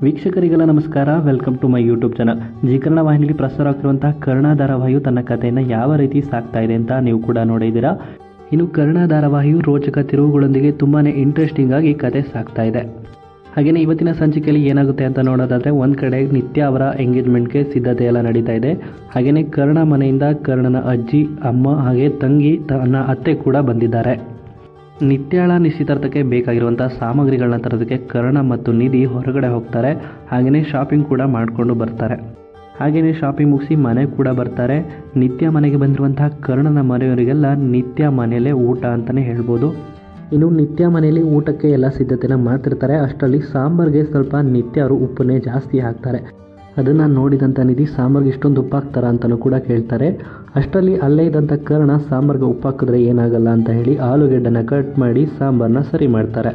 ವೀಕ್ಷಕರಿಗೆಲ್ಲ ನಮಸ್ಕಾರ. Welcome to my YouTube channel. Zee Kannada ವಾಹಿನಿಯಲ್ಲಿ ಪ್ರಸಾರವಾಗ್ತಿರುವಂತಹ ಕರ್ಣ ಧಾರಾವಾಹಿಯು ತನ್ನ ಕಥೆಯನ್ನು ಯಾವ ರೀತಿ ಸಾಕ್ತಾ ಇದೆ ಅಂತ ನೀವು ಕೂಡ ನೋಡಿದ್ದೀರಾ. ಇನ್ನು ಕರ್ಣ ಧಾರಾವಾಹಿಯು ರೋಚಕ ತಿರುವುಗಳೊಂದಿಗೆ ತುಂಬಾ ಇಂಟ್ರೆಸ್ಟಿಂಗ್ ಆಗಿ ಕತೆ ಸಾಕ್ತಾ ಇದೆ. ಹಾಗೆಯೇ ಇವತ್ತಿನ ಸಂಚಿಕೆಯಲ್ಲಿ ಏನಾಗುತ್ತೆ ಅಂತ ನೋಡೋದಾದರೆ, ಒಂದು ಕಡೆ ನಿತ್ಯ ಅವರ ಎಂಗೇಜ್ಮೆಂಟ್ಗೆ ಸಿದ್ಧತೆ ಎಲ್ಲ ನಡೀತಾ ಇದೆ. ಹಾಗೆಯೇ ಕರ್ಣ ಮನೆಯಿಂದ ಕರ್ಣನ ಅಜ್ಜಿ, ಅಮ್ಮ ಹಾಗೆ ತಂಗಿ, ತನ್ನ ಅತ್ತೆ ಕೂಡ ಬಂದಿದ್ದಾರೆ. ನಿತ್ಯಾಳ ನಿಶ್ಚಿತಾರ್ಥಕ್ಕೆ ಬೇಕಾಗಿರುವಂಥ ಸಾಮಗ್ರಿಗಳನ್ನ ತರೋದಕ್ಕೆ ಕರ್ಣ ಮತ್ತು ನಿಧಿ ಹೊರಗಡೆ ಹೋಗ್ತಾರೆ. ಹಾಗೆಯೇ ಶಾಪಿಂಗ್ ಕೂಡ ಮಾಡಿಕೊಂಡು ಬರ್ತಾರೆ. ಹಾಗೆಯೇ ಶಾಪಿಂಗ್ ಮುಗಿಸಿ ಮನೆ ಕೂಡ ಬರ್ತಾರೆ. ನಿತ್ಯ ಮನೆಗೆ ಬಂದಿರುವಂತಹ ಕರ್ಣನ ಮನೆಯವರಿಗೆಲ್ಲ ನಿತ್ಯ ಮನೆಯಲ್ಲೇ ಊಟ ಅಂತಲೇ ಹೇಳ್ಬೋದು. ಇನ್ನು ನಿತ್ಯ ಮನೆಯಲ್ಲಿ ಊಟಕ್ಕೆ ಎಲ್ಲ ಸಿದ್ಧತೆನ ಮಾಡ್ತಿರ್ತಾರೆ. ಅಷ್ಟರಲ್ಲಿ ಸಾಂಬಾರ್ಗೆ ಸ್ವಲ್ಪ ನಿತ್ಯ ಅವರು ಉಪ್ಪನ್ನೇ ಜಾಸ್ತಿ ಹಾಕ್ತಾರೆ. ಅದನ್ನು ನೋಡಿದಂಥ ನಿಧಿ ಸಾಂಬಾರ್ಗೆ ಇಷ್ಟೊಂದು ಉಪ್ಪು ಹಾಕ್ತಾರ ಅಂತಲೂ ಕೂಡ ಕೇಳ್ತಾರೆ. ಅಷ್ಟರಲ್ಲಿ ಅಲ್ಲೇ ಇದ್ದಂಥ ಕರ್ಣ ಸಾಂಬಾರ್ಗೆ ಉಪ್ಪು ಹಾಕಿದ್ರೆ ಏನಾಗಲ್ಲ ಅಂತ ಹೇಳಿ ಆಲೂಗೆಡ್ಡೆನ ಕಟ್ ಮಾಡಿ ಸಾಂಬಾರನ್ನ ಸರಿ ಮಾಡ್ತಾರೆ.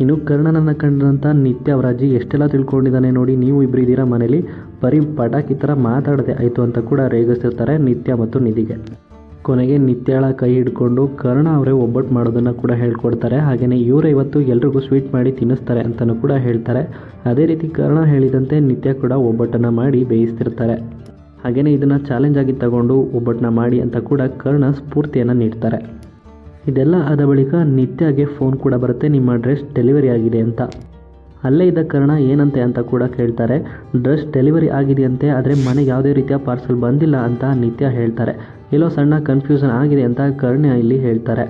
ಇನ್ನು ಕರ್ಣನನ್ನು ಕಂಡಂಥ ನಿತ್ಯ ಅವರ ಅಜ್ಜಿ ಎಷ್ಟೆಲ್ಲ ತಿಳ್ಕೊಂಡಿದ್ದಾನೆ ನೋಡಿ, ನೀವು ಇಬ್ಬರು ಇದ್ದೀರಾ ಮನೇಲಿ, ಬರೀ ಪಟಾಕಿ ಥರ ಮಾತಾಡದೆ ಆಯಿತು ಅಂತ ಕೂಡ ರೇಗಿಸ್ತಿರ್ತಾರೆ ನಿತ್ಯ ಮತ್ತು ನಿಧಿಗೆ. ಕೊನೆಗೆ ನಿತ್ಯಾಳ ಕೈ ಹಿಡ್ಕೊಂಡು ಕರ್ಣ ಅವರೇ ಒಬ್ಬಟ್ಟು ಮಾಡೋದನ್ನು ಕೂಡ ಹೇಳ್ಕೊಡ್ತಾರೆ. ಹಾಗೆಯೇ ಇವರೇ ಇವತ್ತು ಎಲ್ರಿಗೂ ಸ್ವೀಟ್ ಮಾಡಿ ತಿನ್ನಿಸ್ತಾರೆ ಅಂತಲೂ ಕೂಡ ಹೇಳ್ತಾರೆ. ಅದೇ ರೀತಿ ಕರ್ಣ ಹೇಳಿದಂತೆ ನಿತ್ಯ ಕೂಡ ಒಬ್ಬಟ್ಟನ್ನು ಮಾಡಿ ಬೇಯಿಸ್ತಿರ್ತಾರೆ. ಹಾಗೆಯೇ ಇದನ್ನು ಚಾಲೆಂಜ್ ಆಗಿ ತಗೊಂಡು ಒಬ್ಬಟ್ಟನ್ನ ಮಾಡಿ ಅಂತ ಕೂಡ ಕರ್ಣ ಸ್ಫೂರ್ತಿಯನ್ನು ನೀಡ್ತಾರೆ. ಇದೆಲ್ಲ ಆದ ಬಳಿಕ ನಿತ್ಯಗೆ ಫೋನ್ ಕೂಡ ಬರುತ್ತೆ, ನಿಮ್ಮ ಡ್ರೆಸ್ ಡೆಲಿವರಿ ಆಗಿದೆ ಅಂತ. ಅಲ್ಲೇ ಇದ್ದ ಕರ್ಣ ಏನಂತೆ ಅಂತ ಕೂಡ ಕೇಳ್ತಾರೆ. ಡ್ರೆಸ್ ಡೆಲಿವರಿ ಆಗಿದೆಯಂತೆ, ಆದರೆ ಮನೆಗೆ ಯಾವುದೇ ರೀತಿಯ ಪಾರ್ಸಲ್ ಬಂದಿಲ್ಲ ಅಂತ ನಿತ್ಯ ಹೇಳ್ತಾರೆ. ಎಲ್ಲೋ ಸಣ್ಣ ಕನ್ಫ್ಯೂಷನ್ ಆಗಿದೆ ಅಂತ ಕರ್ಣ ಇಲ್ಲಿ ಹೇಳ್ತಾರೆ.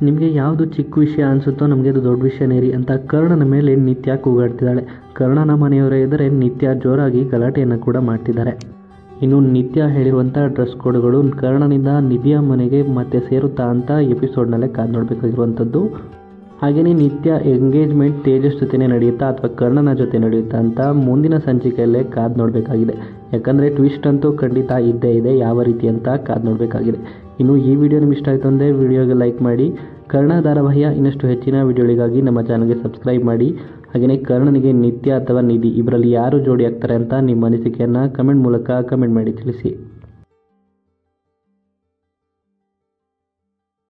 ನಿಮಗೆ ಯಾವುದು ಚಿಕ್ಕ ವಿಷಯ ಅನಿಸುತ್ತೋ ನಮಗೆ ಅದು ದೊಡ್ಡ ವಿಷಯನೇ ರೀ ಅಂತ ಕರ್ಣನ ಮೇಲೆ ನಿತ್ಯ ಕೂಗಾಡ್ತಿದ್ದಾಳೆ. ಕರ್ಣನ ಮನೆಯವರೇ ಇದ್ದರೆ ನಿತ್ಯ ಜೋರಾಗಿ ಗಲಾಟೆಯನ್ನು ಕೂಡ ಮಾಡ್ತಿದ್ದಾರೆ. ಇನ್ನು ನಿತ್ಯ ಹೇಳಿರುವಂಥ ಡ್ರೆಸ್ ಕೋಡ್ಗಳು ಕರ್ಣನಿಂದ ನಿಧಿಯ ಮನೆಗೆ ಮತ್ತೆ ಸೇರುತ್ತಾ ಅಂತ ಎಪಿಸೋಡ್ನಲ್ಲೇ ಕಾದು ನೋಡಬೇಕಾಗಿರುವಂಥದ್ದು. ಹಾಗೆಯೇ ನಿತ್ಯ ಎಂಗೇಜ್ಮೆಂಟ್ ತೇಜಸ್ ಜೊತೆನೇ ನಡೆಯುತ್ತಾ ಅಥವಾ ಕರ್ಣನ ಜೊತೆ ನಡೆಯುತ್ತಾ ಅಂತ ಮುಂದಿನ ಸಂಚಿಕೆಯಲ್ಲೇ ಕಾದು ನೋಡಬೇಕಾಗಿದೆ. ಯಾಕಂದರೆ ಟ್ವಿಸ್ಟ್ ಅಂತೂ ಖಂಡಿತ ಇದ್ದೇ ಇದೆ, ಯಾವ ರೀತಿ ಅಂತ ಕಾದು ನೋಡಬೇಕಾಗಿದೆ. ಇನ್ನು ಈ ವಿಡಿಯೋ ನಿಮ್ಗೆ ಇಷ್ಟ ಆಯಿತು ಅಂದರೆ ವಿಡಿಯೋಗೆ ಲೈಕ್ ಮಾಡಿ. ಕರ್ಣ ಧಾರಾವಾಹಿಯ ಇನ್ನಷ್ಟು ಹೆಚ್ಚಿನ ವಿಡಿಯೋಗಳಿಗಾಗಿ ನಮ್ಮ ಚಾನಲ್ಗೆ ಸಬ್ಸ್ಕ್ರೈಬ್ ಮಾಡಿ. ಹಾಗೆಯೇ ಕರ್ಣನಿಗೆ ನಿತ್ಯ ಅಥವಾ ನಿಧಿ ಇಬ್ಬರಲ್ಲಿ ಯಾರು ಜೋಡಿ ಆಗ್ತಾರೆ ಅಂತ ನಿಮ್ಮ ಅನಿಸಿಕೆಯನ್ನು ಕಮೆಂಟ್ ಮೂಲಕ ಕಮೆಂಟ್ ಮಾಡಿ ತಿಳಿಸಿ.